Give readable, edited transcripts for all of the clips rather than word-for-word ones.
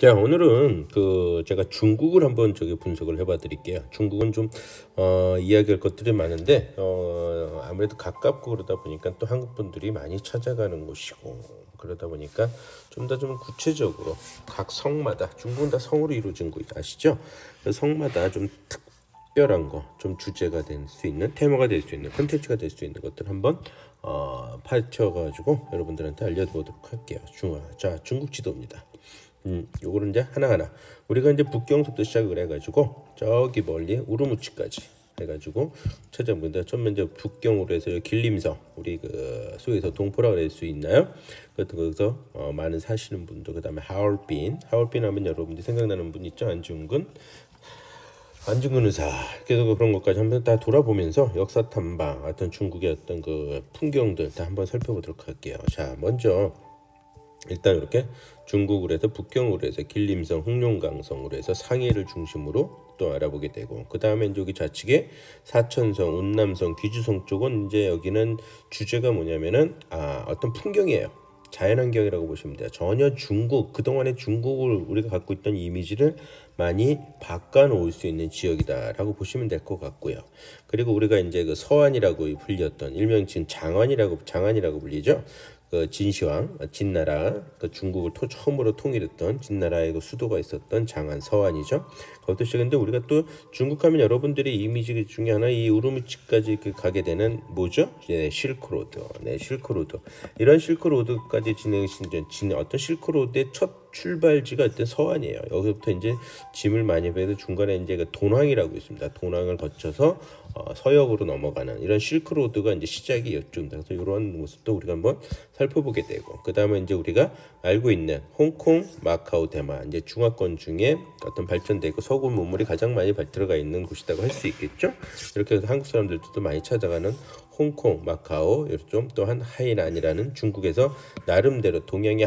자, 오늘은 제가 중국을 한번 분석을 해봐 드릴게요. 중국은 좀 이야기할 것들이 많은데 아무래도 가깝고 그러다 보니까 또 한국 분들이 많이 찾아가는 곳이고, 그러다 보니까 좀 구체적으로 각 성마다, 중국은 다 성으로 이루어진 곳 아시죠? 그 성마다 좀 특별한 거, 좀 주제가 될 수 있는, 테마가 될 수 있는, 콘텐츠가 될 수 있는 것들 한번 파헤쳐가지고 여러분들한테 알려드리도록 할게요. 중국 지도입니다. 요거는 이제 하나하나 우리가 이제 북경부터 시작을 해가지고 저기 멀리 우르무치까지 해가지고 찾아본다. 좀 먼저 북경으로 해서 길림성, 우리 소위에서 동포라고 할 수 있나요? 거기서 많은 사시는 분들, 그 다음에 하얼빈 하면 여러분들이 생각나는 분 있죠? 안중근 의사. 그래서 그런 것까지 한번 다 돌아보면서 역사 탐방, 어떤 중국의 어떤 그 풍경들 다 한번 살펴보도록 할게요. 자, 먼저 일단 이렇게 중국으로 해서 북경으로 해서 길림성, 흑룡강성으로 해서 상해를 중심으로 또 알아보게 되고, 그 다음에 이제 여기 좌측에 사천성, 운남성, 귀주성 쪽은 이제 여기는 주제가 뭐냐면은 어떤 풍경이에요. 자연환경이라고 보시면 돼요. 전혀 중국, 그동안의 중국을 우리가 갖고 있던 이미지를 많이 바꿔놓을 수 있는 지역이다라고 보시면 될 것 같고요. 그리고 우리가 이제 그 서안이라고 불렸던, 일명 지금 장안이라고 불리죠. 그 진시황, 진나라, 그 중국을 처음으로 통일했던 진나라의 그 수도가 있었던 장안, 서안이죠. 거기서 시작했는데, 우리가 또 중국하면 여러분들의 이미지 중에 하나, 이 우르무치까지 가게 되는 뭐죠? 실크로드. 실크로드. 이런 실크로드까지 어떤 실크로드의 첫 출발지가 어떤 서안이에요. 여기부터 이제 짐을 많이 배도 중간에 이제 그 돈황이라고 있습니다. 돈황을 거쳐서 서역으로 넘어가는 이런 실크로드가 이제 시작이 이쪽입니다. 그래서 이런 모습도 우리가 한번 살펴보게 되고, 그 다음에 이제 우리가 알고 있는 홍콩, 마카오, 대만, 이제 중화권 중에 어떤 발전되고 서구 문물이 가장 많이 들어가 있는 곳이라고 할 수 있겠죠. 이렇게 해서 한국 사람들도 많이 찾아가는 홍콩, 마카오, 좀 또한 하이난이라는 중국에서 나름대로 동양의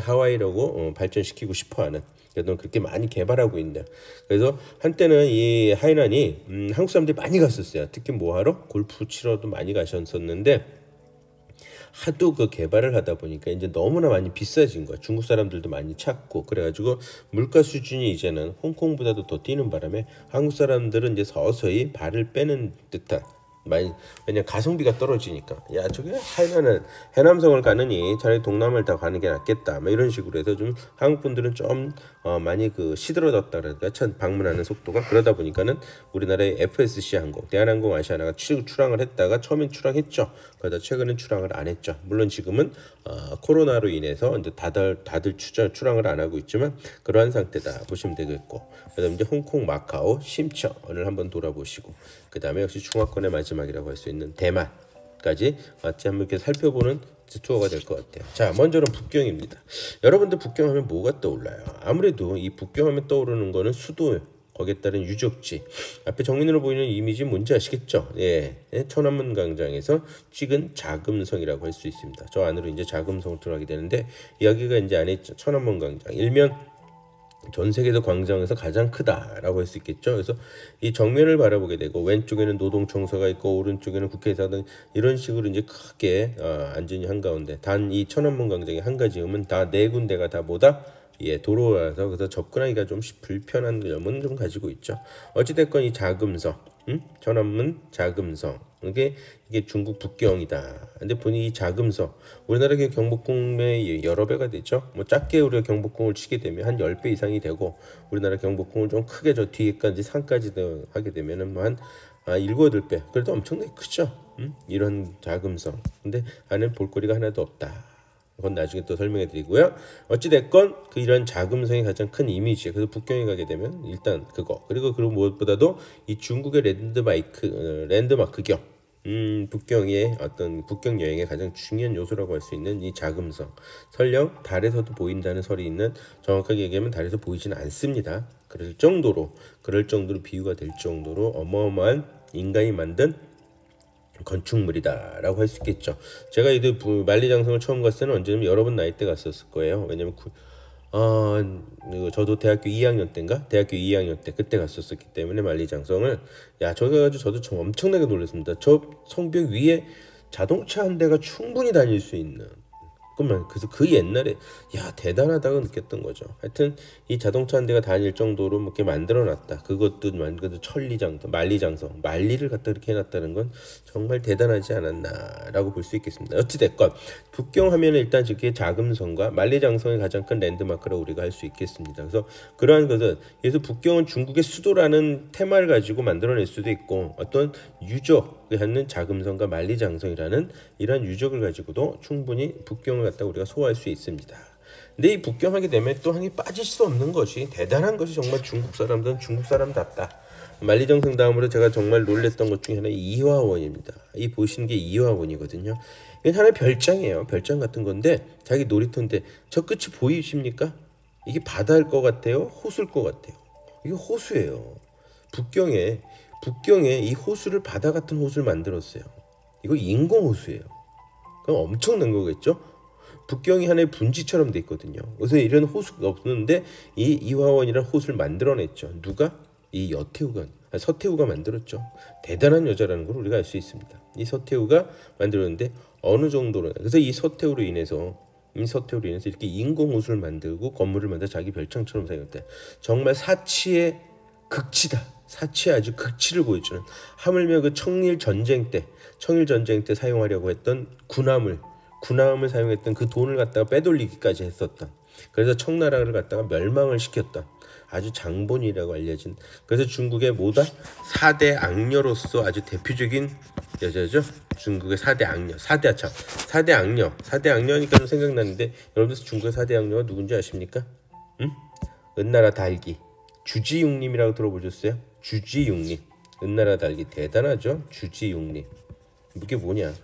하와이라고 발전시키고 싶어하는, 그래도 그렇게 많이 개발하고 있는데, 그래서 한때는 이 하이난이 한국 사람들이 많이 갔었어요. 특히 뭐하러? 골프 치러도 많이 가셨었는데, 하도 그 개발을 하다 보니까 이제 너무나 많이 비싸진 거야. 중국 사람들도 많이 찾고, 그래가지고 물가 수준이 이제는 홍콩보다도 더 뛰는 바람에 한국 사람들은 이제 서서히 발을 빼는 듯한, 왜냐 가성비가 떨어지니까, 야 저게 하이난은 해남성을 가느니 차라리 동남아를 다 가는 게 낫겠다, 뭐 이런 식으로 해서 좀 한국 분들은 좀 많이 시들어졌다 그러니까 참 방문하는 속도가. 그러다 보니까는 우리나라의 FSC 항공, 대한항공, 아시아나가 출항을 했다가 처음엔 출항했죠. 그러다 최근엔 출항을 안 했죠. 물론 지금은 코로나로 인해서 이제 다들 출항을 안 하고 있지만 그러한 상태다 보시면 되겠고, 그다음 이제 홍콩, 마카오, 심천을 한번 돌아보시고, 그 다음에 역시 중화권의 마지막이라고 할 수 있는 대만까지 같이 한번 이렇게 살펴보는 투어가 될 것 같아요. 자, 먼저는 북경입니다. 여러분들 북경하면 뭐가 떠올라요? 아무래도 이 북경하면 떠오르는 거는 수도, 거기에 따른 유적지, 앞에 정면으로 보이는 이미지 뭔지 아시겠죠? 천안문 광장에서 찍은 자금성이라고 할 수 있습니다. 저 안으로 이제 자금성을 들어가게 되는데, 여기가 이제 안에 천안문 광장, 일명 전 세계에서 광장에서 가장 크다라고 할 수 있겠죠. 그래서 이 정면을 바라보게 되고, 왼쪽에는 노동청사가 있고 오른쪽에는 국회의사당, 이런 식으로 이제 크게 안전이 한가운데, 단 이 천안문 광장의 한 가지 점은 다 네 군데가 다 뭐다? 도로라서, 그래서 접근하기가 좀 불편한 점은 좀 가지고 있죠. 어찌됐건 이 자금성, 천안문 자금성, 이게 중국 북경이다. 근데 보니 이 자금성, 우리나라 경복궁의 여러 배가 되죠. 뭐 작게 우리가 경복궁을 치게 되면 한 10배 이상이 되고, 우리나라 경복궁을 좀 크게 저 뒤에까지 산까지 하게 되면은 뭐 한 7, 8배. 그래도 엄청나게 크죠. 이런 자금성. 근데 안에 볼거리가 하나도 없다. 그건 나중에 또 설명해 드리고요. 어찌됐건 이런 자금성이 가장 큰 이미지. 그래서 북경에 가게 되면 일단 그리고 무엇보다도 이 중국의 랜드마크 겸 북경의 어떤 북경 여행의 가장 중요한 요소라고 할 수 있는 이 자금성. 설령 달에서도 보인다는 설이 있는, 정확하게 얘기하면 달에서 보이지는 않습니다. 그럴 정도로 비유가 될 정도로 어마어마한 인간이 만든 건축물이다라고 할 수 있겠죠. 제가 이 만리장성을 처음 갔을 때는 언제면 여러분 나이 때 갔었을 거예요. 왜냐면 저도 대학교 2학년 때 그때 갔었기 때문에 만리장성을, 저기 가지고 저도 좀 엄청나게 놀랐습니다. 저 성벽 위에 자동차 한 대가 충분히 다닐 수 있는, 그러면 그래서 그 옛날에 야 대단하다고 느꼈던 거죠. 하여튼 이 자동차 한 대가 다닐 정도로 뭐 이렇게 만들어놨다. 그것도 천리장성, 만리장성, 만리를 갖다 이렇게 해놨다는 건 정말 대단하지 않았나라고 볼 수 있겠습니다. 어찌 됐건 북경 하면은 일단 저게 자금성과 만리장성이 가장 큰 랜드마크라고 우리가 할 수 있겠습니다. 그래서 그러한 것은 그래서 북경은 중국의 수도라는 테마를 가지고 만들어낼 수도 있고 어떤 유적을 갖는 자금성과 만리장성이라는 이러한 유적을 가지고도 충분히 북경을 갖다 우리가 소화할 수 있습니다. 근데 이 북경하게 되면 또 한개 빠질 수 없는 것이 대단한 것이 정말 중국 사람들은 중국 사람답다. 만리장성 다음으로 제가 정말 놀랬던 것 중에 하나 이화원입니다. 이 보시는 게 이화원이거든요. 이건 하나의 별장이에요. 별장 같은 건데 자기 놀이터인데 저 끝이 보이십니까? 이게 바다일 것 같아요? 호수일 것 같아요? 이게 호수예요. 북경에 이 호수를 바다 같은 호수를 만들었어요. 이거 인공 호수예요. 그럼 엄청난 거겠죠? 북경이 하나의 분지처럼 돼 있거든요. 그래서 이런 호수가 없는데 이 이화원이라는 호수를 만들어냈죠. 누가? 이 서태후가 만들었죠. 대단한 여자라는 걸 우리가 알 수 있습니다. 이 서태후가 만들었는데 어느 정도로 그래서 이 서태후로 인해서 이렇게 인공 호수를 만들고 건물을 만들어 자기 별장처럼 사용했다. 정말 사치의 극치다. 사치의 아주 극치를 보여주는 하물며 그 청일 전쟁 때 사용하려고 했던 군함을 사용했던 그 돈을 갖다가 빼돌리기까지 했었던 그래서 청나라를 갖다가 멸망을 시켰던 아주 장본이라고 알려진 그래서 중국의 4대 악녀로서 아주 대표적인 여자죠. 중국의 4대 악녀 4대 악녀니까 좀 생각나는데 여러분들 중국의 4대 악녀가 누군지 아십니까? 응? 은나라 달기 주지웅님이라고 들어보셨어요? 주지웅님 은나라 달기 대단하죠. 주지웅님 이게 뭐냐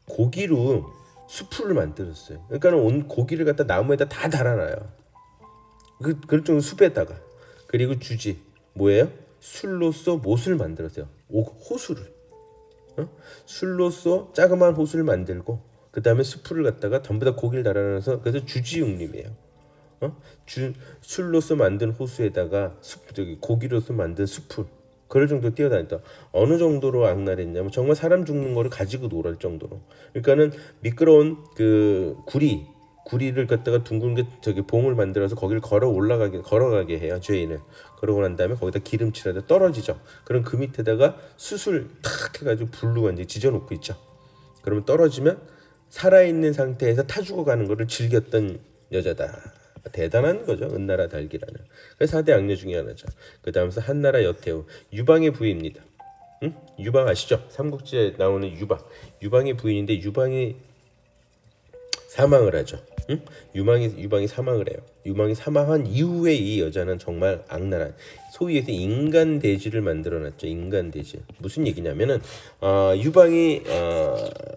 고기로 수풀을 만들었어요. 그러니까 온 고기를 갖다 나무에다 다 달아놔요. 그럴 정도 숲에다가 그리고 주지 뭐예요? 술로써 못을 만들었어요. 호수를 술로써 자그마한 호수를 만들고 그 다음에 수풀을 갖다가 전부 다 고기를 달아놔서 그래서 주지웅님이에요. 술로써 만든 호수에다가 고기로써 만든 수풀 그럴 정도 뛰어다녔다. 어느 정도로 악랄했냐면 정말 사람 죽는 거를 가지고 놀을 정도로. 그러니까는 미끄러운 그 구리를 갖다가 둥근 봉을 만들어서 거기를 걸어가게 해요. 죄인을. 그러고 난 다음에 거기다 기름칠하다 떨어지죠. 그럼 그 밑에다가 숯을 탁 해가지고 불로 완전히 지져놓고 있죠. 그러면 떨어지면 살아있는 상태에서 타 죽어가는 거를 즐겼던 여자다. 대단한 거죠. 은나라 달기라는. 그래서 4대 악녀 중에 하나죠. 그 다음서 한나라 여태후 유방의 부인입니다. 응? 유방 아시죠? 삼국지에 나오는 유방의 부인인데 유방이 사망을 하죠. 응? 유방이 사망을 해요. 유방이 사망한 이후에 이 여자는 정말 악랄한 소위에서 인간돼지를 만들어놨죠. 인간돼지. 무슨 얘기냐면은 유방이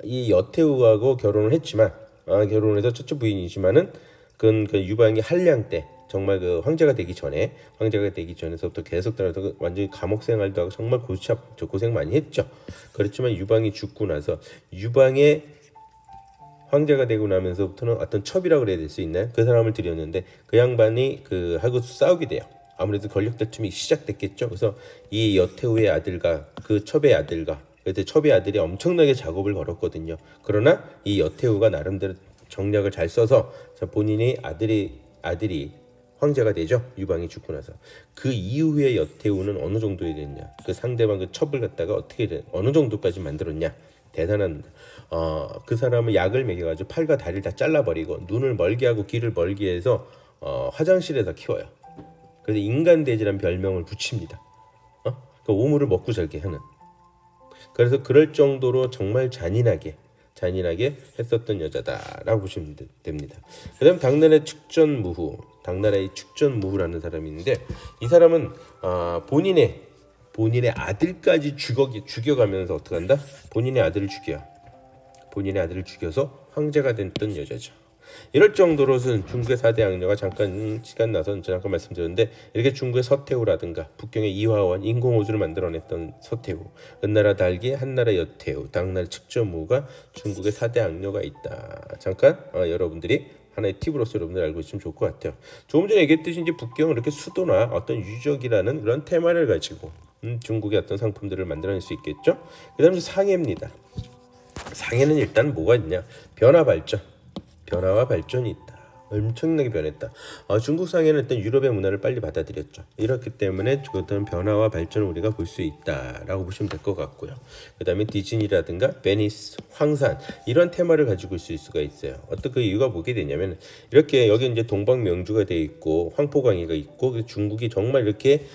이 여태후하고 결혼을 했지만 결혼해서 첫째 부인이지만은 그 유방이 한량 때 정말 그 황제가 되기 전에서부터 계속 따라서 완전히 감옥 생활도 하고 정말 고생 많이 했죠. 그렇지만 유방이 죽고 나서 유방의 황제가 되고 나면서부터는 어떤 첩이라고 그래야 될 수 있나요? 그 사람을 들였는데 그 양반이 하고 싸우게 돼요. 아무래도 권력 다툼이 시작됐겠죠. 그래서 이 여태후의 아들과 그 첩의 아들과 그때 첩의 아들이 엄청나게 작업을 걸었거든요. 그러나 이 여태후가 나름대로 정략을 잘 써서 본인이 아들이 황제가 되죠. 유방이 죽고 나서. 그 이후에 여태후는 어느 정도에 됐냐. 그 상대방 그 첩을 갖다가 어느 정도까지 만들었냐. 대단합니다. 그 사람은 약을 먹여가지고 팔과 다리를 다 잘라버리고 눈을 멀게 하고 귀를 멀게 해서 화장실에다 키워요. 그래서 인간돼지라는 별명을 붙입니다. 그 오물을 먹고 살게 하는. 그래서 그럴 정도로 정말 잔인하게 했었던 여자다라고 보시면 됩니다. 그 다음 당나라의 축전무후라는 사람이 있는데 이 사람은 본인의 아들까지 죽여가면서 어떻게 한다? 본인의 아들을 죽여서 황제가 됐던 여자죠. 이럴 정도로는 중국의 4대 악녀가 잠깐 시간 나서 잠깐 말씀드렸는데 이렇게 중국의 서태후라든가 북경의 이화원 인공호수를 만들어냈던 서태후, 은나라 달기, 한나라 여태후, 당나라 측전무가 중국의 4대 악녀가 있다. 잠깐 여러분들이 하나의 팁으로서 여러분들 알고 있으면 좋을 것 같아요. 조금 전에 얘기했듯이 이제 북경은 이렇게 수도나 어떤 유적이라는 그런 테마를 가지고 중국의 어떤 상품들을 만들어낼 수 있겠죠. 그 다음에 상해입니다. 상해는 일단 뭐가 있냐? 변화 발전. 변화와 발전이 있다. 엄청나게 변했다. 중국 상해는 일단 유럽의 문화를 빨리 받아들였죠. 이렇기 때문에 어떤 변화와 발전을 우리가 볼 수 있다라고 보시면 될 것 같고요. 그 다음에 디즈니라든가 베니스, 황산 이런 테마를 가지고 있을 수가 있어요. 어떤 그 이유가 뭐게 되냐면 이렇게 여기 이제 동방명주가 되어 있고 황포강이가 있고 중국이 정말 이렇게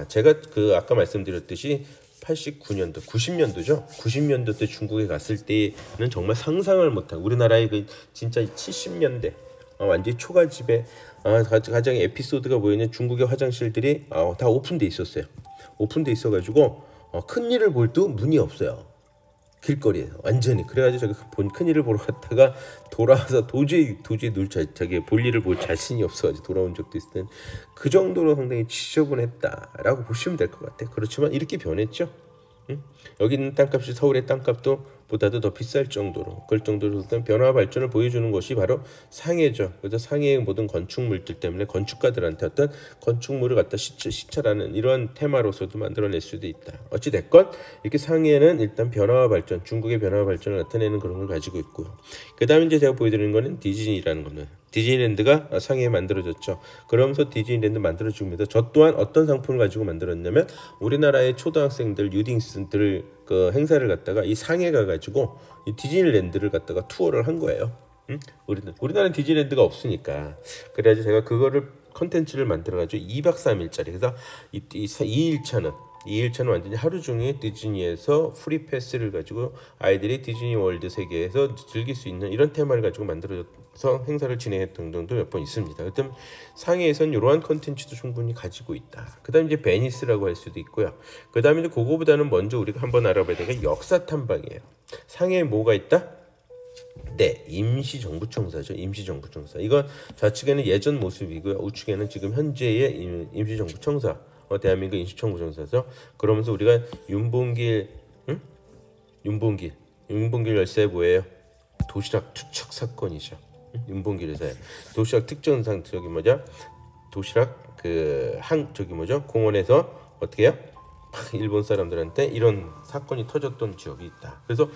제가 그 아까 말씀드렸듯이 89년도, 90년도죠. 90년도 때 중국에 갔을 때는 정말 상상을 못한 우리나라의 그 진짜 70년대 완전 초가집에 가장 에피소드가 뭐였냐 중국의 화장실들이 다 오픈돼 있었어요. 오픈돼 있어가지고 큰일을 볼 때 문이 없어요. 길거리에서 완전히 그래가지고 제가 본 큰일을 보러 갔다가 돌아와서 도저히 자기 볼일을 볼 자신이 없어가지고 돌아온 적도 있을 땐 그 정도로 상당히 지저분했다라고 보시면 될 것 같아요. 그렇지만 이렇게 변했죠. 여기 있는 땅값이 서울의 땅값도 보다도 더 비쌀 정도로 그럴 정도로 변화와 발전을 보여주는 것이 바로 상해죠. 그래서 상해의 모든 건축물들 때문에 건축가들한테 어떤 건축물을 갖다 시찰하는 이런 테마로서도 만들어낼 수도 있다. 어찌 됐건 이렇게 상해는 일단 변화와 발전, 중국의 변화와 발전을 나타내는 그런 걸 가지고 있고요. 그 다음에 이제 제가 보여드리는 거는 디즈니라는 겁니다. 디즈니랜드가 상해에 만들어졌죠. 그러면서 디즈니랜드 만들어지면서 저 또한 어떤 상품을 가지고 만들었냐면 우리나라의 초등학생들, 유딩스들 그 행사를 갖다가 이 상해 가가지고 이 디즈니랜드를 갖다가 투어를 한 거예요. 우리나라는 디즈니랜드가 없으니까 그래가지고 제가 그거를 컨텐츠를 만들어가지고 2박 3일짜리 그래서 이 2일차는 완전히 하루 종일 디즈니에서 프리 패스를 가지고 아이들이 디즈니 월드 세계에서 즐길 수 있는 이런 테마를 가지고 만들어서 행사를 진행했던 정도 몇 번 있습니다. 그다음 상해에선 이러한 컨텐츠도 충분히 가지고 있다. 그다음 이제 베니스라고 할 수도 있고요. 그다음에 이제 그거보다는 먼저 우리가 한번 알아봐야 되는 게 역사 탐방이에요. 상해에 뭐가 있다? 네, 임시정부청사죠. 임시정부청사. 이건 좌측에는 예전 모습이고요. 우측에는 지금 현재의 임시정부청사. 대한민국 임시정부청사죠. 그러면서 우리가 윤봉길 열사에 뭐예요? 도시락 투척 사건이죠. 윤봉길 열사에 도시락 특전상 저기 뭐죠? 도시락 저기 뭐죠? 공원에서 어떻게 해요? 일본 사람들한테 이런 사건이 터졌던 지역이 있다. 그래서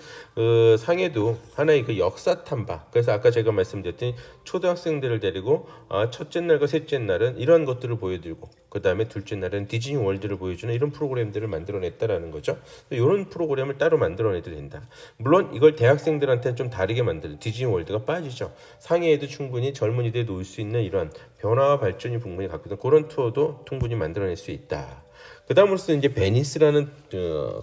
상해도 하나의 그 역사 탐방. 그래서 아까 제가 말씀드렸더니 초등학생들을 데리고 첫째 날과 셋째 날은 이런 것들을 보여드리고 그 다음에 둘째 날은 디즈니 월드를 보여주는 이런 프로그램들을 만들어냈다라는 거죠. 이런 프로그램을 따로 만들어내도 된다. 물론 이걸 대학생들한테는 좀 다르게 만들어 디즈니 월드가 빠지죠. 상해에도 충분히 젊은이들이 놀 수 있는 이런 변화와 발전이 충분히 갖고 있는 그런 투어도 충분히 만들어낼 수 있다. 그 다음으로서 이제 베니스라는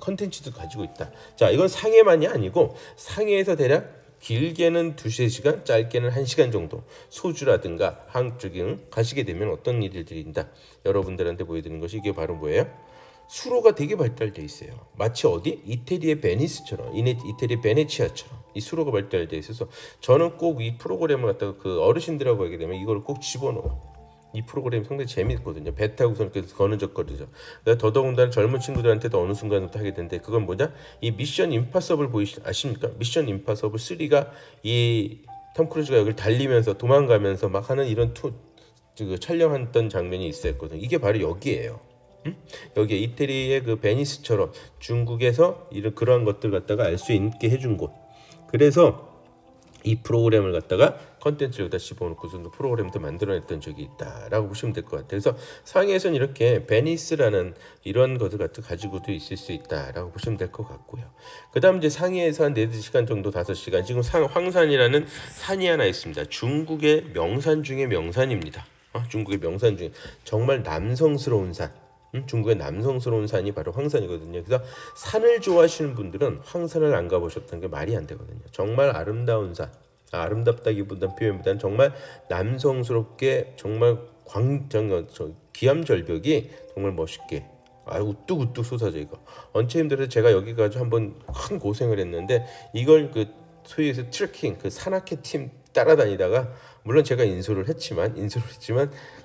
컨텐츠도 가지고 있다. 자, 이건 상해만이 아니고 상해에서 대략 길게는 2-3시간, 짧게는 1시간 정도 소주라든가 한쪽에 가시게 되면 어떤 일들이 있다. 여러분들한테 보여드리는 것이 이게 바로 뭐예요? 수로가 되게 발달되어 있어요. 마치 어디? 이태리의 베니스처럼, 이태리 베네치아처럼 이 수로가 발달되어 있어서 저는 꼭 이 프로그램을 갖다가 그 어르신들하고 하게 되면 이걸 꼭 집어넣어요. 이 프로그램이 상당히 재미있거든요. 배 타고서 거는 적거리죠. 더더군다나 젊은 친구들한테도 어느 순간부터 하게 되는데 그건 뭐냐? 이 미션 임파서블 아십니까? 미션 임파서블 3가 이 톰 크루즈가 여기를 달리면서 도망가면서 막 하는 이런 촬영했던 장면이 있었거든요. 이게 바로 여기에요. 여기에 이태리의 그 베니스처럼 중국에서 이런 그러한 것들 갖다가 알 수 있게 해준 곳. 그래서 이 프로그램을 갖다가 컨텐츠를 여기다 집어넣고서 프로그램도 만들어냈던 적이 있다라고 보시면 될 것 같아요. 그래서 상해에서는 이렇게 베니스라는 이런 것을 가지고도 있을 수 있다라고 보시면 될 것 같고요. 그 다음 이제 상해에서 한 4시간 정도 5시간 지금 황산이라는 산이 하나 있습니다. 중국의 명산 중에 명산입니다. 중국의 명산 중에 정말 남성스러운 산. 중국의 남성스러운 산이 바로 황산이거든요. 그래서 산을 좋아하시는 분들은 황산을 안 가보셨다는 게 말이 안 되거든요. 정말 아름다운 산, 아름답다기보다는 표현보다는 정말 남성스럽게 정말 기암절벽이 정말 멋있게 우뚝우뚝 솟아져 이거. 언체 힘들어서 제가 여기 가서 한번 큰 고생을 했는데 이걸 그 소위 해서 트레킹 그 산악회 팀 따라다니다가 물론 제가 인솔을 했지만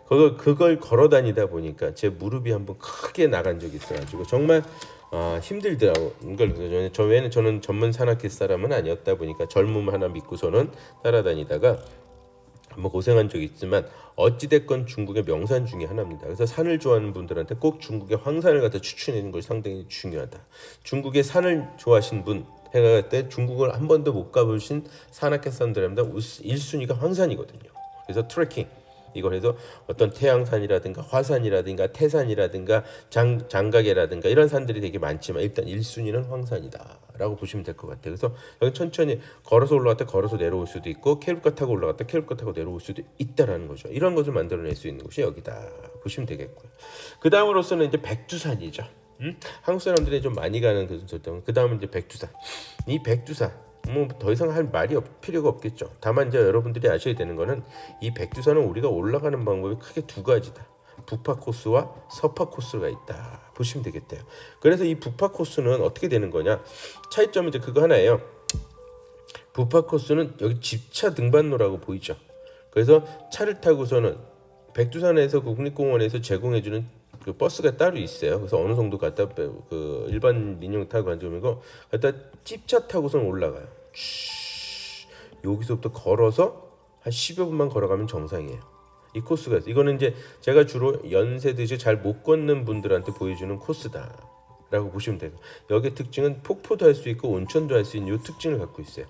그걸 걸어 다니다 보니까 제 무릎이 한번 크게 나간 적이 있어가지고 정말 힘들더라고. 저는 전문 산악회 사람은 아니었다 보니까 젊음 하나 믿고서는 따라다니다가 한번 고생한 적이 있지만 어찌됐건 중국의 명산 중에 하나입니다. 그래서 산을 좋아하는 분들한테 꼭 중국의 황산을 갖다 추천하는 것이 상당히 중요하다. 중국의 산을 좋아하신 분 해가 때 중국을 한 번도 못 가보신 산악회 사람들입니다. 1순위가 황산이거든요. 그래서 트레킹 이걸 해서 어떤 태양산이라든가 화산이라든가 태산이라든가 장각이라든가 이런 산들이 되게 많지만 일단 1순위는 황산이다 라고 보시면 될 것 같아요. 그래서 여기 천천히 걸어서 올라갔다 걸어서 내려올 수도 있고 케이블카 타고 올라갔다 케이블카 타고 내려올 수도 있다라는 거죠. 이런 것을 만들어낼 수 있는 곳이 여기다 보시면 되겠고요. 그 다음으로서는 이제 백두산이죠. 한국 사람들이 좀 많이 가는 그 다음은 이제 백두산. 이 백두산 뭐 더 이상 할 말이 필요가 없겠죠. 다만 이제 여러분들이 아셔야 되는 거는 이 백두산은 우리가 올라가는 방법이 크게 두 가지다. 북파 코스와 서파 코스가 있다 보시면 되겠대요. 그래서 이 북파 코스는 어떻게 되는 거냐, 차이점은 이제 그거 하나예요. 북파 코스는 여기 집차 등반로라고 보이죠. 그래서 차를 타고서는 백두산에서 국립공원에서 제공해주는 그 버스가 따로 있어요. 그래서 어느 정도 갖다 그 일반 민용 타고 가지고 갖다 찝차 타고선 올라가요. 여기서부터 걸어서 한 10여 분만 걸어가면 정상이에요. 이 코스가 이거는 이제 제가 주로 연세드시 잘 못 걷는 분들한테 보여주는 코스다라고 보시면 돼요. 여기의 특징은 폭포도 할 수 있고 온천도 할 수 있는 이 특징을 갖고 있어요.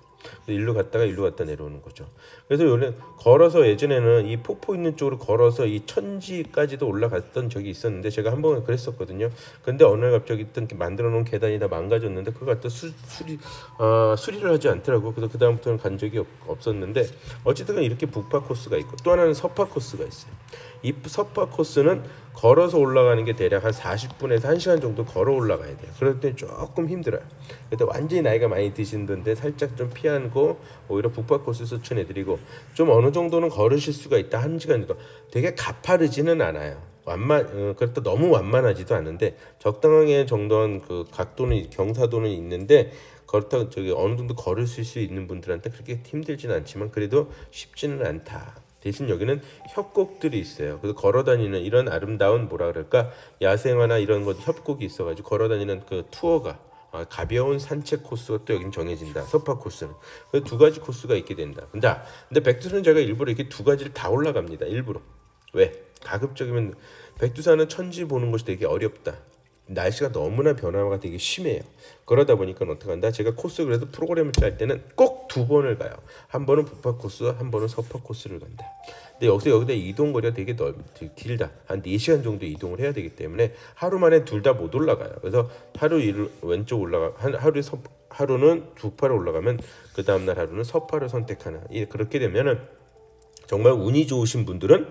일로 갔다가 일로 갔다 내려오는 거죠. 그래서 원래 걸어서 예전에는 이 폭포 있는 쪽으로 걸어서 이 천지까지도 올라갔던 적이 있었는데 제가 한 번은 그랬었거든요. 근데 어느 날 갑자기 있던 만들어 놓은 계단이 다 망가졌는데 그걸 갖다 수리를 하지 않더라고. 그래서 그 다음부터는 간 적이 없었는데 어쨌든 이렇게 북파 코스가 있고 또 하나는 서파 코스가 있어요. 이 서파 코스는 걸어서 올라가는 게 대략 한 40분에서 1시간 정도 걸어 올라가야 돼요. 그럴 때 조금 힘들어요. 그때 완전히 나이가 많이 드신 분들 살짝 좀 피하고 오히려 북파 코스 추천해드리고 좀 어느 정도는 걸으실 수가 있다. 1시간 정도. 되게 가파르지는 않아요. 그렇다 너무 완만하지도 않은데 적당하게 정도는 그 각도는 경사도는 있는데 그렇다고 저기 어느 정도 걸으실 수 있는 분들한테 그렇게 힘들지는 않지만 그래도 쉽지는 않다. 대신 여기는 협곡들이 있어요. 그래서 걸어다니는 이런 아름다운 뭐라 그럴까 야생화나 이런 것 협곡이 있어가지고 걸어다니는 그 투어가 가벼운 산책 코스가 또 여긴 정해진다. 서파 코스는 그래서 두 가지 코스가 있게 된다. 근데 백두산은 제가 일부러 이렇게 두 가지를 다 올라갑니다. 일부러. 왜? 가급적이면 백두산은 천지 보는 것이 되게 어렵다. 날씨가 너무나 변화가 되게 심해요. 그러다 보니까 어떻게 한다? 제가 코스 그래도 프로그램을 짤 때는 꼭 두 번을 가요. 한 번은 북파 코스, 한 번은 서파 코스를 간다. 근데 여기다 이동 거리가 되게 길다. 한 4시간 정도 이동을 해야 되기 때문에 하루 만에 둘 다 못 올라가요. 그래서 하루 왼쪽 하루는 북파를 올라가면 그 다음 날 하루는 서파를 선택하는. 그렇게 되면은 정말 운이 좋으신 분들은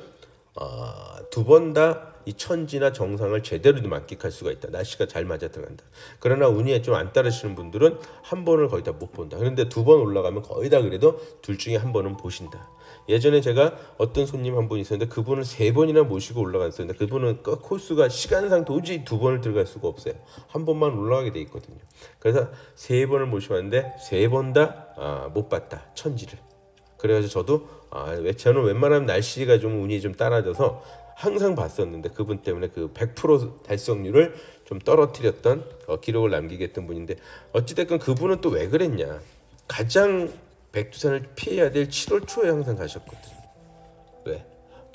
두 번 다 이 천지나 정상을 제대로 만끽할 수가 있다. 날씨가 잘 맞아 들어간다. 그러나 운이 좀 안 따르시는 분들은 한 번을 거의 다 못 본다. 그런데 두 번 올라가면 거의 다 그래도 둘 중에 한 번은 보신다. 예전에 제가 어떤 손님 한 분 있었는데 그분을 3번이나 모시고 올라갔었는데 그분은 코스가 시간상 도저히 두 번을 들어갈 수가 없어요. 한 번만 올라가게 돼 있거든요. 그래서 3번을 모시고 왔는데 3번 다 못 봤다. 천지를. 그래가지고 저도 저는 웬만하면 날씨가 좀 운이 좀 따라져서 항상 봤었는데 그분 때문에 그 100% 달성률을 좀 떨어뜨렸던 기록을 남기게 했던 분인데 어찌됐건 그분은 또 왜 그랬냐. 가장 백두산을 피해야 될 7월 초에 항상 가셨거든요. 왜?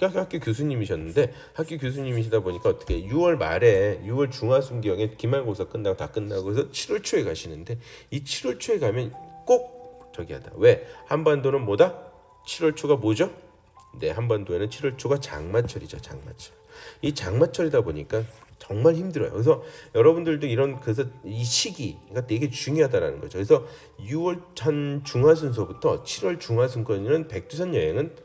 학교 교수님이셨는데 학교 교수님이시다 보니까 어떻게 6월 말에 6월 중하순기경에 기말고사 끝나고 다 끝나고 해서 7월 초에 가시는데 이 7월 초에 가면 꼭 저기 하다. 왜? 한반도는 뭐다? 7월 초가 뭐죠? 네, 한반도에는 7월 초가 장마철이죠. 장마철. 이 장마철이다 보니까 정말 힘들어요. 그래서 여러분들도 그래서 이 시기가 되게 중요하다라는 거죠. 그래서 6월 중하순서부터 7월 중하순까지는 백두산 여행은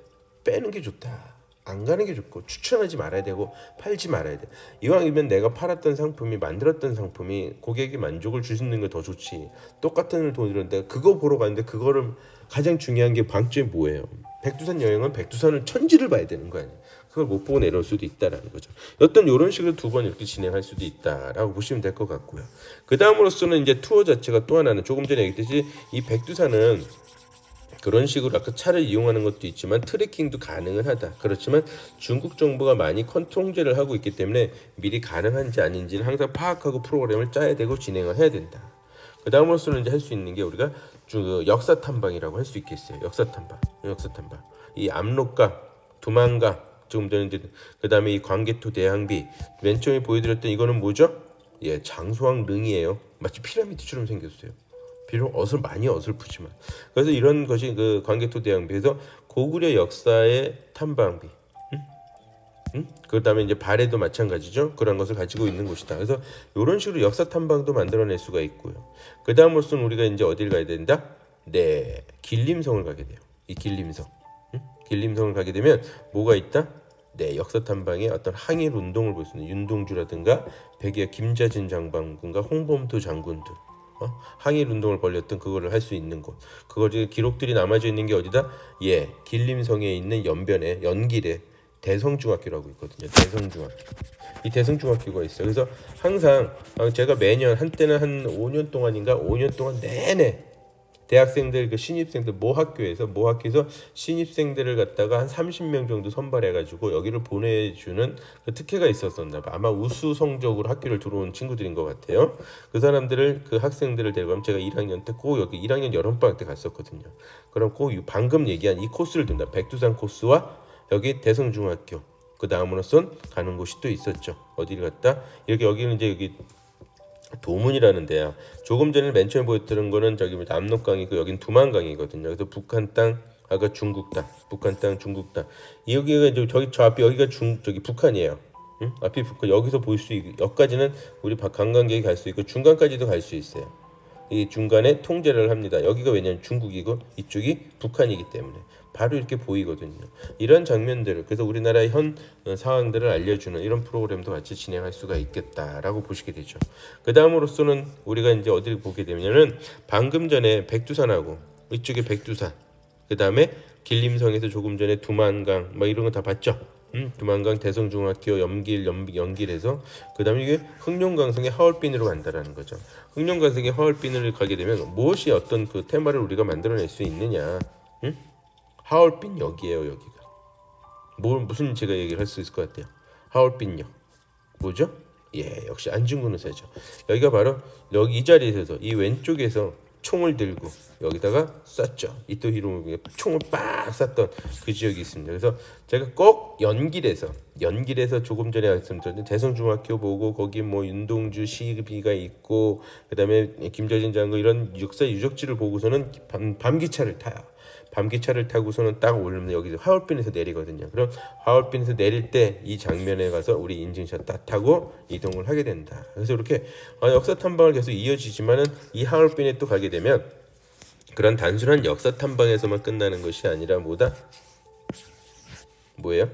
빼는 게 좋다. 안 가는 게 좋고 추천하지 말아야 되고 팔지 말아야 돼. 이왕이면 내가 팔았던 상품이 만들었던 상품이 고객이 만족을 주시는 게 더 좋지. 똑같은 돈을 들었는데 그거 보러 가는데 그거를 가장 중요한 게 방점이 뭐예요? 백두산 여행은 백두산을 천지를 봐야 되는 거 아니에요. 그걸 못 보고 내려올 수도 있다라는 거죠. 어떤 이런 식으로 두 번 이렇게 진행할 수도 있다라고 보시면 될 것 같고요. 그 다음으로서는 이제 투어 자체가 또 하나는 조금 전에 얘기했듯이 이 백두산은 그런 식으로 아까 차를 이용하는 것도 있지만 트레킹도 가능은 하다. 그렇지만 중국 정부가 많이 통제를 하고 있기 때문에 미리 가능한지 아닌지는 항상 파악하고 프로그램을 짜야 되고 진행을 해야 된다. 그 다음으로서는 이제 할 수 있는 게 우리가 역사 탐방이라고 할 수 있겠어요. 역사 탐방. 이 압록강, 두만강, 조금 전에 그 다음에 이 광개토 대항비, 맨 처음에 보여드렸던 이거는 뭐죠? 예, 장소왕 릉이에요. 마치 피라미드처럼 생겼어요. 비록 많이 어설프지만. 그래서 이런 것이 그 광개토 대항비에서 고구려 역사의 탐방비. 그 다음에 이제 발해도 마찬가지죠. 그런 것을 가지고 있는 곳이다. 그래서 이런 식으로 역사 탐방도 만들어낼 수가 있고요. 그 다음으로서는 우리가 이제 어디를 가야 된다? 네, 길림성을 가게 돼요. 이 길림성. 길림성을 가게 되면 뭐가 있다? 네, 역사 탐방의 어떤 항일 운동을 볼 수 있는 윤동주라든가 백의 김자진 장관군과 홍범도 장군들. 항일 운동을 벌였던 그거를 할 수 있는 곳. 그거 기록들이 남아져 있는 게 어디다? 예, 길림성에 있는 연변에 연길에 대성중학교라고 있거든요. 대성중학교. 이 대성중학교가 있어요. 그래서 항상 제가 매년 한때는 한 5년 동안인가 5년 동안 내내 대학생들 그 신입생들 모학교에서 신입생들을 갖다가 한 30명 정도 선발해가지고 여기를 보내주는 그 특혜가 있었었나 봐. 아마 우수 성적으로 학교를 들어온 친구들인 것 같아요. 그 사람들을 그 학생들을 데려가면 제가 1학년 때 꼭 여기 1학년 여름방학 때 갔었거든요. 그럼 꼭 방금 얘기한 이 코스를 둔다. 백두산 코스와 여기 대성중학교 그 다음으로선 가는 곳이 또 있었죠. 어디를 갔다? 여기는 이제 여기 도문이라는 데야. 조금 전에 맨 처음에 보였던 거는 저기 압록강이고 여긴 두만강이거든요. 그래서 북한 땅, 아까 중국 땅, 북한 땅, 중국 땅. 여기가 이제 저 앞에 여기가 저기 북한이에요. 앞이 북한. 여기서 볼 수 있고 여기까지는 우리 관광객이 갈 수 있고 중간까지도 갈 수 있어요. 이 중간에 통제를 합니다. 여기가 왜냐면 중국이고 이쪽이 북한이기 때문에 바로 이렇게 보이거든요. 이런 장면들을 그래서 우리나라의 현 상황들을 알려주는 이런 프로그램도 같이 진행할 수가 있겠다라고 보시게 되죠. 그 다음으로서는 우리가 이제 어디를 보게 되면은 방금 전에 백두산하고 이쪽에 백두산, 그 다음에 길림성에서 조금 전에 두만강 막 이런 거 다 봤죠. 두만강 대성중학교 연길에서 그 다음에 이게 흑룡강성의 하얼빈으로 간다라는 거죠. 흑룡강성의 하얼빈을 가게 되면 무엇이 어떤 그 테마를 우리가 만들어낼 수 있느냐. 하얼빈 역이에요. 여기가 무슨 제가 얘기를 할 수 있을 것 같아요. 하얼빈역 뭐죠? 예, 역시 안중근 의사죠. 여기가 바로 여기 이 자리에서 이 왼쪽에서 총을 들고 여기다가 쐈죠. 이토 히로부미가 총을 빡 쐈던 그 지역이 있습니다. 그래서 제가 꼭 연길에서 조금 전에 말씀드렸던 대성중학교 보고 거기 뭐 윤동주 시비가 있고 그다음에 김자진 장군 이런 역사 유적지를 보고서는 밤기차를 타요. 밤기차를 타고서는 딱 오르면 여기서 하얼빈에서 내리거든요. 그럼 하얼빈에서 내릴 때 이 장면에 가서 우리 인증샷 딱 타고 이동을 하게 된다. 그래서 이렇게 역사 탐방을 계속 이어지지만은 이 하얼빈에 또 가게 되면 그런 단순한 역사 탐방에서만 끝나는 것이 아니라 뭐예요?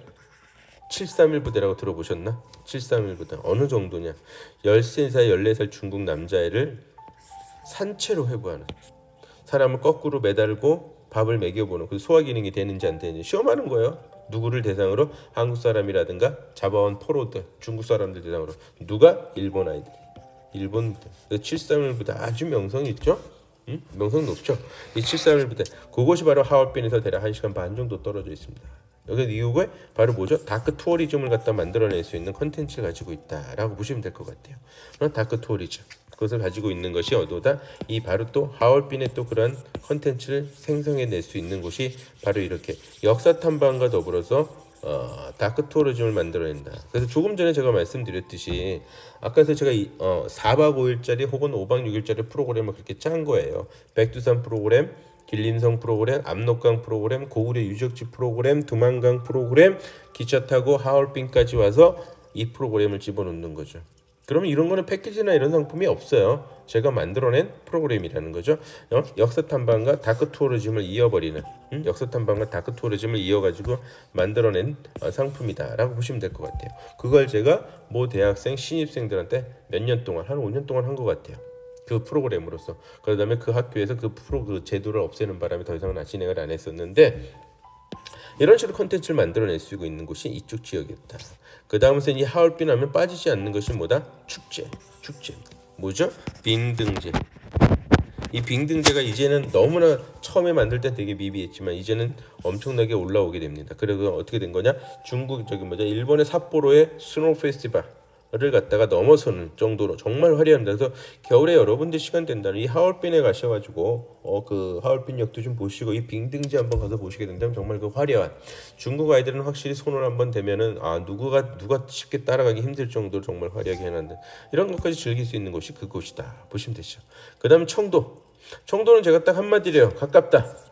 731 부대라고 들어보셨나? 731 부대 어느 정도냐? 13살, 14살 중국 남자애를 산채로 회부하는 사람을 거꾸로 매달고 밥을 먹여보는 그 소화 기능이 되는지 안 되는지 시험하는 거예요. 누구를 대상으로? 한국 사람이라든가 잡아온 포로들, 중국 사람들 대상으로. 누가? 일본 아이들. 일본 731 부대 아주 명성이 있죠. 명성 높죠. 이 731 부대 그곳이 바로 하얼빈에서 대략 1시간 반 정도 떨어져 있습니다. 여기 이후에 바로 뭐죠? 다크 투어리즘을 갖다 만들어낼 수 있는 컨텐츠를 가지고 있다라고 보시면 될 것 같아요. 다크 투어리즘 그것을 가지고 있는 것이 어디다? 이 바로 또 하얼빈의 또 그런 컨텐츠를 생성해낼 수 있는 곳이 바로 이렇게 역사 탐방과 더불어서 다크 투어리즘을 만들어낸다. 그래서 조금 전에 제가 말씀드렸듯이 아까서 제가 4박 5일짜리 혹은 5박 6일짜리 프로그램을 그렇게 짠 거예요. 백두산 프로그램, 길림성 프로그램, 압록강 프로그램, 고구려 유적지 프로그램, 두만강 프로그램, 기차 타고 하얼빈까지 와서 이 프로그램을 집어넣는 거죠. 그러면 이런 거는 패키지나 이런 상품이 없어요. 제가 만들어낸 프로그램이라는 거죠. 역사 탐방과 다크 투어리즘을 이어버리는 역사 탐방과 다크 투어리즘을 이어가지고 만들어낸 상품이다라고 보시면 될 것 같아요. 그걸 제가 모 대학생 신입생들한테 몇 년 동안 한 5년 동안 한 것 같아요. 그 프로그램으로서. 그다음에 그 학교에서 그 제도를 없애는 바람에 더 이상은 진행을 안 했었는데 이런 식으로 콘텐츠를 만들어낼 수 있는 곳이 이쪽 지역이었다. 그 다음에서 이 하얼빈 하면 빠지지 않는 것이 뭐다? 축제. 뭐죠? 빙등제. 이 빙등제가 이제는 너무나 처음에 만들 때 되게 미비했지만 이제는 엄청나게 올라오게 됩니다. 그래서 어떻게 된 거냐? 중국 일본의 삿포로의 스노우 페스티벌. 를 갖다가 넘어서는 정도로 정말 화려합니다. 그래서 겨울에 여러분들 시간 된다면 이 하얼빈에 가셔가지고 그 하얼빈역도 좀 보시고 이 빙등지 한번 가서 보시게 된다면 정말 그 화려한 중국 아이들은 확실히 손을 한번 대면은 누가 쉽게 따라가기 힘들 정도로 정말 화려하게 해놨는데 이런 것까지 즐길 수 있는 곳이 그곳이다 보시면 되죠. 그다음에 청도는 제가 딱 한마디래요. 가깝다.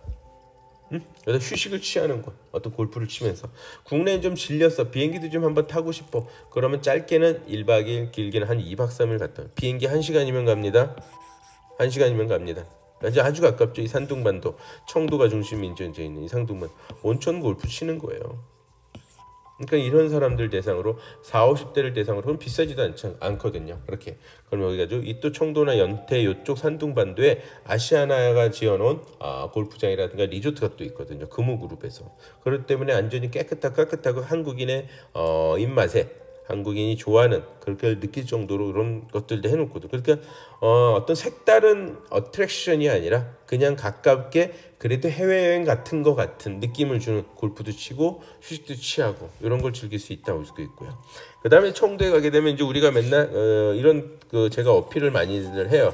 그래서 휴식을 취하는 곳, 어떤 골프를 치면서 국내에 좀 질렸어, 비행기도 좀 한번 타고 싶어, 그러면 짧게는 1박 2일, 길게는 한 2박 3일 갔다. 비행기 1시간이면 갑니다. 1시간이면 갑니다. 아주 가깝죠. 이 산둥반도, 청도가 중심 인천에 있는 이 산둥반 온천 골프 치는 거예요. 그러니까 이런 사람들 대상으로 40, 50대를 대상으로는 비싸지도 않거든요. 그렇게. 그럼 여기 가지고 이 또 청도나 연태 이쪽 산둥반도에 아시아나가 지어놓은 골프장이라든가 리조트가 또 있거든요. 금호그룹에서. 그렇기 때문에 안전이 깨끗하고 한국인의 입맛에 한국인이 좋아하는 그렇게 느낄 정도로 그런 것들도 해놓거든. 그러니까 어떤 색다른 어트랙션이 아니라 그냥 가깝게 그래도 해외여행 같은 거 같은 느낌을 주는 골프도 치고 휴식도 취하고 이런 걸 즐길 수 있다고 볼 수도 있고요. 그 다음에 청도에 가게 되면 이제 우리가 맨날 이런 제가 어필을 많이들 해요.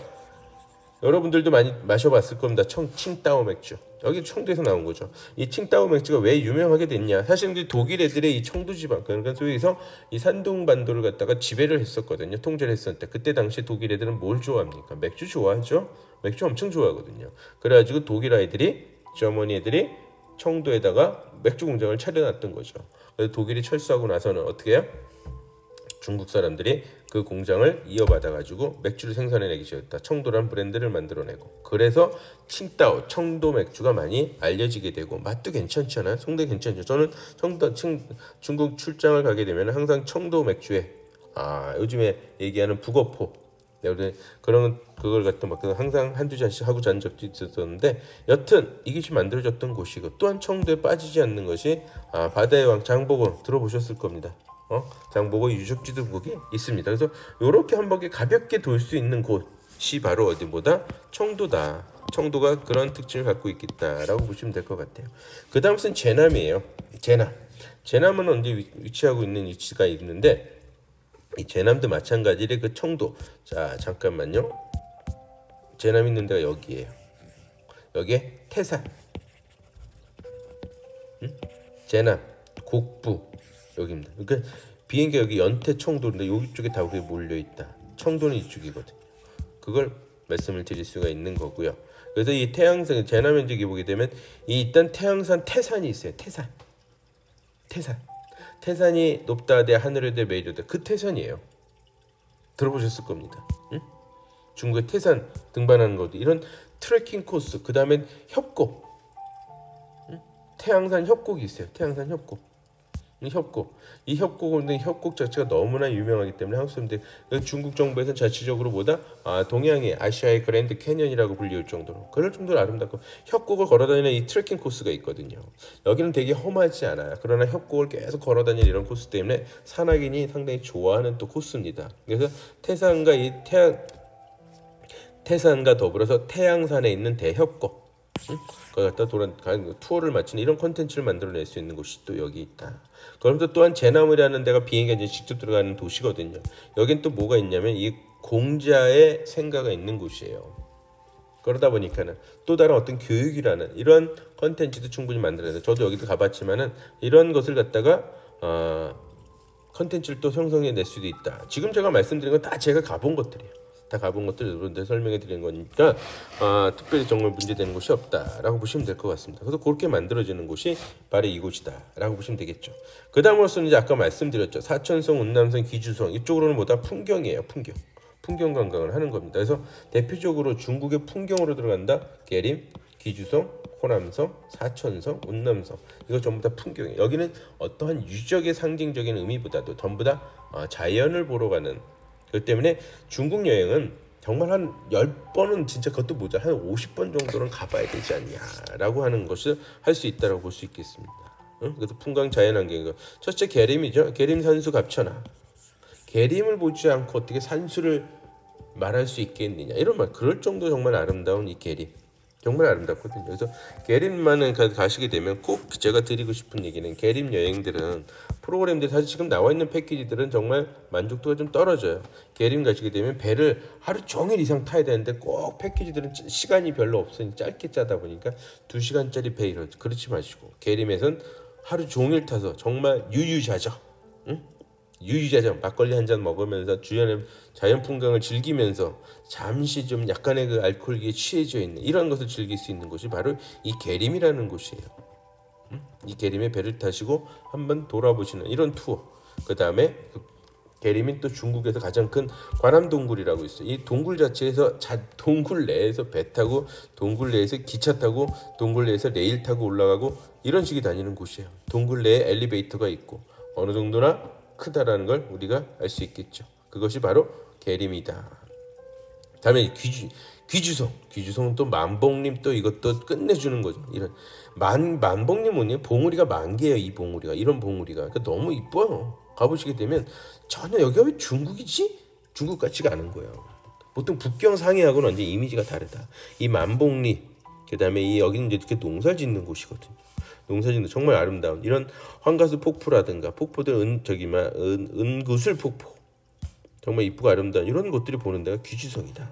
여러분들도 많이 마셔봤을 겁니다. 칭따오 맥주. 여기 청도에서 나온 거죠. 이 칭따오 맥주가 왜 유명하게 됐냐? 사실 독일 애들의 이 청도 지방, 그러니까 소위에서 이 산둥반도를 갖다가 지배를 했었거든요. 통제를 했었을 때. 그때 당시에 독일 애들은 뭘 좋아합니까? 맥주 좋아하죠. 맥주 엄청 좋아하거든요. 그래가지고 독일 아이들이, 저머니 애들이 청도에다가 맥주 공장을 차려놨던 거죠. 그래서 독일이 철수하고 나서는 어떻게 해요? 중국 사람들이 그 공장을 이어받아가지고 맥주를 생산해내기 시작했다. 청도란 브랜드를 만들어내고, 그래서 칭따오, 청도 맥주가 많이 알려지게 되고 맛도 괜찮잖아요. 상당히 괜찮죠. 저는 중국 출장을 가게 되면 항상 청도 맥주에 요즘에 얘기하는 북어포, 그걸 갖다 막 항상 한두 잔씩 하고 잔 적도 있었는데, 여튼 이것이 만들어졌던 곳이고, 또한 청도에 빠지지 않는 것이 바다의 왕 장보고 들어보셨을 겁니다. 장보고 유적지도 거기 있습니다. 그래서 이렇게 한 바퀴 가볍게 돌 수 있는 곳이 바로 어디보다 청도다. 청도가 그런 특징을 갖고 있겠다라고 보시면 될 것 같아요. 그 다음은 제남이에요. 제남은 언제 위치하고 있는 위치가 있는데, 이 제남도 마찬가지로 그 청도. 자, 잠깐만요. 제남 있는 데가 여기예요. 여기에 태산, 제남, 곡부 여기입니다. 그러니까 비행기 여기 연태 청도인데 여기 쪽에 다 우리 몰려 있다. 청도는 이쪽이거든요. 그걸 말씀을 드릴 수가 있는 거고요. 그래서 이 태양산 제남 면적이 보게 되면 일단 태양산 태산이 있어요. 태산이 높다 대 하늘에 대 매려다, 그 태산이에요. 들어보셨을 겁니다. 응? 중국의 태산 등반하는 것도 이런 트레킹 코스, 그 다음에 협곡, 태양산 협곡이 있어요. 태양산 협곡. 이 협곡 자체가 너무나 유명하기 때문에 한국 사람들, 중국 정부에서는 자체적으로 동양의 아시아의 그랜드 캐년이라고 불리울 정도로, 그럴 정도로 아름답고, 협곡을 걸어다니는 이 트레킹 코스가 있거든요. 여기는 되게 험하지 않아요. 그러나 협곡을 계속 걸어다니는 이런 코스 때문에 산악인이 상당히 좋아하는 또 코스입니다. 그래서 태산과 더불어서 태양산에 있는 대협곡, 그걸 갖다 투어를 마치는 이런 콘텐츠를 만들어낼 수 있는 곳이 또 여기 있다. 그러면서 또한 제남이라는 데가 비행기가 이제 직접 들어가는 도시거든요. 여긴 또 뭐가 있냐면 이 공자의 생가가 있는 곳이에요. 그러다 보니까는 또 다른 어떤 교육이라는 이런 콘텐츠도 충분히 만들어야 돼. 저도 여기도 가봤지만은 이런 것을 갖다가 콘텐츠를 또 형성해낼 수도 있다. 지금 제가 말씀드린 건 다 제가 가본 것들이에요. 다 가본 것들 여러분들 설명해 드리는 거니까 특별히 정말 문제되는 곳이 없다라고 보시면 될 것 같습니다. 그래서 그렇게 만들어지는 곳이 바로 이곳이다라고 보시면 되겠죠. 그 다음으로서는 이제 아까 말씀드렸죠. 사천성, 운남성, 기주성 이쪽으로는 뭐다 풍경이에요. 풍경 관광을 하는 겁니다. 그래서 대표적으로 중국의 풍경으로 들어간다. 계림, 기주성, 호남성, 사천성, 운남성, 이거 전부 다 풍경이에요. 여기는 어떠한 유적의 상징적인 의미보다도 전부 다 자연을 보러 가는. 그렇기 때문에 중국 여행은 정말 한 10번은 진짜 그것도 모자 한 50번 정도는 가봐야 되지 않냐라고 하는 것을 할 수 있다고 볼 수 있겠습니다. 그래서 풍광 자연환경, 첫째 계림이죠. 계림 산수 갑천하. 계림을 보지 않고 어떻게 산수를 말할 수 있겠느냐, 이런 말. 그럴 정도 정말 아름다운 이 계림. 정말 아름답거든요. 그래서 계림만은 가시게 되면 꼭 제가 드리고 싶은 얘기는 계림 여행들은 프로그램들 사실 지금 나와 있는 패키지들은 정말 만족도가 좀 떨어져요. 계림 가시게 되면 배를 하루 종일 이상 타야 되는데 꼭 패키지들은 시간이 별로 없으니 짧게 짜다 보니까 2시간짜리 배 이런 그렇지 마시고 계림에선 하루 종일 타서 정말 유유자적, 응? 유유자적 막걸리 한 잔 먹으면서 주변의 자연 풍광을 즐기면서 잠시 좀 약간의 그 알코올기에 취해져 있는 이런 것을 즐길 수 있는 곳이 바로 이 계림이라는 곳이에요. 이 계림의 배를 타시고 한번 돌아보시는 이런 투어. 그 다음에 계림이 또 중국에서 가장 큰 관암동굴이라고 있어요. 이 동굴 자체에서 동굴 내에서 배 타고 동굴 내에서 기차 타고 동굴 내에서 레일 타고 올라가고 이런 식이 다니는 곳이에요. 동굴 내에 엘리베이터가 있고 어느 정도나 크다라는 걸 우리가 알 수 있겠죠. 그것이 바로 계림이다. 다음에 귀주성은 또 만봉림 또 이것도 끝내주는 거죠. 이런 만봉림 뭐냐? 봉우리가 만 개예요. 이 봉우리가 이런 봉우리가 그러니까 너무 이뻐요. 가보시게 되면 전혀 여기가 왜 중국이지? 중국 같지가 않은 거예요. 보통 북경 상해하고는 완전 이미지가 다르다. 이 만봉리 그다음에 이 여기는 이제 이렇게 농사 짓는 곳이거든요. 농사 짓는 정말 아름다운 이런 황가수 폭포라든가 폭포들 은구슬 폭포 정말 이쁘고 아름다운 이런 곳들이 보는 데가 귀주성이다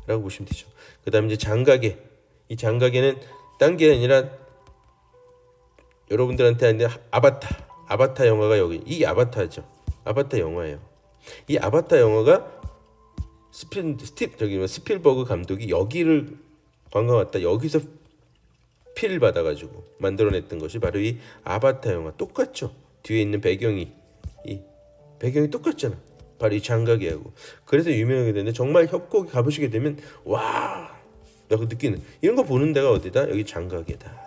라고 보시면 되죠. 그 다음에 이제 장가게 이 장가게는 딴 게 아니라 여러분들한테 아니라 아바타 영화가 여기 이 아바타죠. 아바타 영화예요. 이 아바타 영화가 스필버그 감독이 여기를 관광 왔다 여기서 피를 받아가지고 만들어냈던 것이 바로 이 아바타 영화. 똑같죠. 뒤에 있는 배경이 똑같잖아. 바로 이 장가게하고. 그래서 유명하게 되는데 정말 협곡에 가보시게 되면 와, 나 그 느끼는 이런 거 보는 데가 어디다? 여기 장가게다.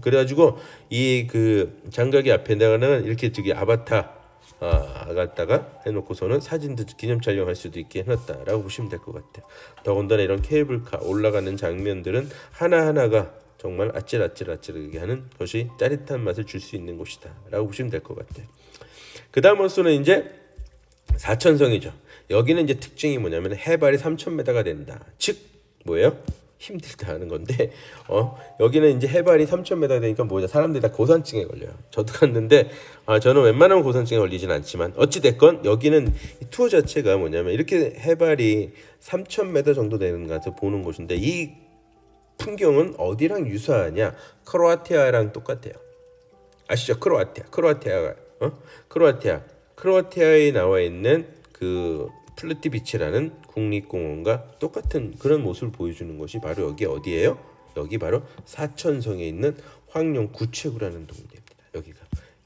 그래가지고 이 그 장가게 앞에다가는 이렇게 저기 아바타 갖다가 해놓고서는 사진도 기념 촬영할 수도 있게 해놨다라고 보시면 될 것 같아요. 더군다나 이런 케이블카 올라가는 장면들은 하나하나가 정말 아찔아찔하게 하는 것이 짜릿한 맛을 줄 수 있는 곳이다 라고 보시면 될 것 같아요. 그 다음으로서는 이제 사천성이죠. 여기는 이제 특징이 뭐냐면 해발이 3,000m가 된다. 즉 뭐예요? 힘들다 하는 건데 여기는 이제 해발이 3,000m가 되니까 뭐냐 사람들이 다 고산증에 걸려요. 저도 갔는데 저는 웬만하면 고산증에 걸리진 않지만 어찌됐건 여기는 이 투어 자체가 뭐냐면 이렇게 해발이 3,000m 정도 되는 가서 보는 곳인데 이 풍경은 어디랑 유사하냐? 크로아티아랑 똑같아요. 아시죠? 크로아티아에 나와 있는 그 플루티 비치라는 국립공원과 똑같은 그런 모습을 보여주는 것이 바로 여기 어디예요? 여기 바로 사천성에 있는 황룡구체구라는 동네입니다. 여기가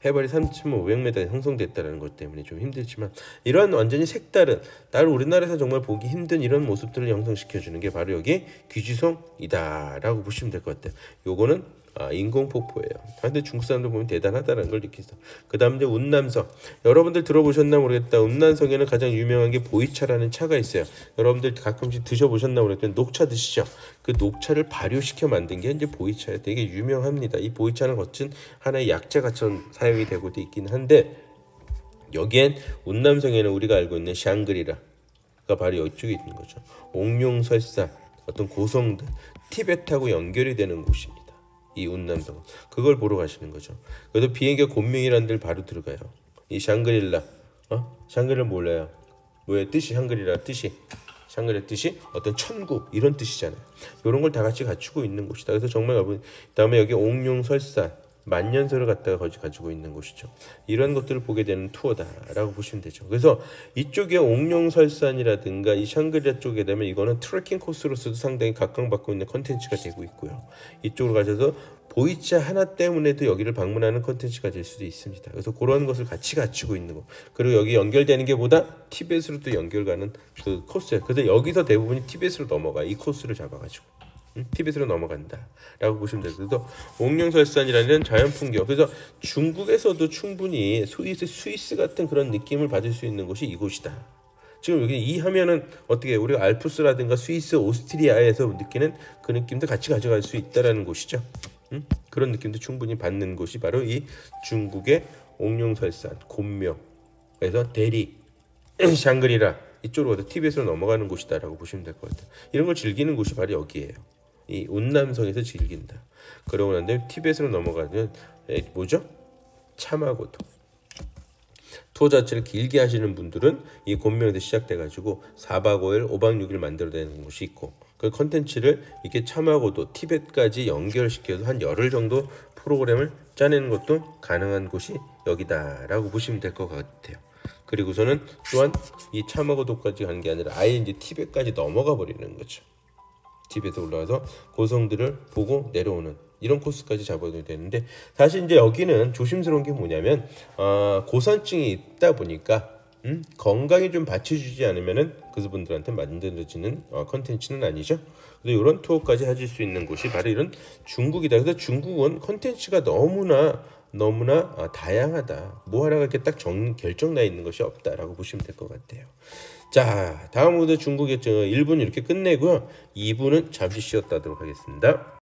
해발이 3,500m에 형성됐다는 것 때문에 좀 힘들지만 이런 완전히 색다른 다른 우리나라에서 정말 보기 힘든 이런 모습들을 형성시켜주는 게 바로 여기 귀주성이다 라고 보시면 될 것 같아요. 요거는 인공폭포예요. 근데 중국 사람들 보면 대단하다는 걸 느끼죠. 그 다음 이제 운남성. 여러분들 들어보셨나 모르겠다. 운남성에는 가장 유명한 게 보이차라는 차가 있어요. 여러분들 가끔씩 드셔보셨나 모르겠는데 녹차 드시죠. 그 녹차를 발효시켜 만든 게 이제 보이차예요. 되게 유명합니다. 이 보이차는 거친 하나의 약재가처럼 사용이 되고도 있긴 한데 여기엔 운남성에는 우리가 알고 있는 샹그리라가 바로 이쪽에 있는 거죠. 옥룡설산 어떤 고성들 티베트하고 연결이 되는 곳입니다. 이 운남성 그걸 보러 가시는 거죠. 그래서 비행기가 곤명이라는 데를 바로 들어가요. 이 샹그릴라 샹그릴라 몰라요. 뭐의 뜻이 샹그릴라 뜻이 어떤 천국 이런 뜻이잖아요. 이런 걸 다 같이 갖추고 있는 곳이다. 그래서 정말 그다음에 여기 옥룡설산 만년설을 갖다가 거기 가지고 있는 곳이죠. 이런 것들을 보게 되는 투어다라고 보시면 되죠. 그래서 이쪽에 옥룡설산이라든가 이 샹그리라 쪽에 되면 이거는 트레킹 코스로서도 상당히 각광받고 있는 컨텐츠가 되고 있고요. 이쪽으로 가셔서 보이차 하나 때문에도 여기를 방문하는 컨텐츠가 될 수도 있습니다. 그래서 그런 것을 같이 갖추고 있는 거. 그리고 여기 연결되는 게 보다 티벳으로 또 연결가는 그 코스예요. 그래서 여기서 대부분이 티벳으로 넘어가 이 코스를 잡아가지고. 티벳으로 넘어간다 라고 보시면 돼요. 그래서 옥룡설산이라는 자연 풍경 그래서 중국에서도 충분히 스위스 같은 그런 느낌을 받을 수 있는 곳이 이곳이다. 지금 여기 이 하면은 어떻게 우리가 알프스라든가 스위스 오스트리아에서 느끼는 그 느낌도 같이 가져갈 수 있다라는 곳이죠. 그런 느낌도 충분히 받는 곳이 바로 이 중국의 옥룡설산 곤명에서 대리 샹그리라 이쪽으로 가서 티벳으로 넘어가는 곳이다라고 보시면 될 것 같아요. 이런 걸 즐기는 곳이 바로 여기예요. 이 운남성에서 즐긴다. 그러고 난 다음에 티벳으로 넘어가면 뭐죠? 참하고도. 투어 자체를 길게 하시는 분들은 이 곤명에서 시작돼가지고 4박 5일, 5박 6일 만들어내는 곳이 있고 그 컨텐츠를 이렇게 참하고도 티벳까지 연결시켜서 한 열흘 정도 프로그램을 짜내는 것도 가능한 곳이 여기다라고 보시면 될 것 같아요. 그리고서는 또한 이 참하고도까지 가는 게 아니라 아예 이제 티벳까지 넘어가 버리는 거죠. 티벳에 올라가서 고성들을 보고 내려오는 이런 코스까지 잡아야 되는데 사실 이제 여기는 조심스러운 게 뭐냐면 고산증이 있다 보니까 건강에 좀 받쳐주지 않으면은 그분들한테 만들어지는 컨텐츠는 아니죠. 그래서 이런 투어까지 하실 수 있는 곳이 바로 이런 중국이다. 그래서 중국은 컨텐츠가 너무나 다양하다. 뭐 하나가 이렇게 딱 결정 나 있는 것이 없다라고 보시면 될 것 같아요. 자, 다음으로 중국의 1부는 이렇게 끝내고요. 2부는 잠시 쉬었다 하도록 하겠습니다.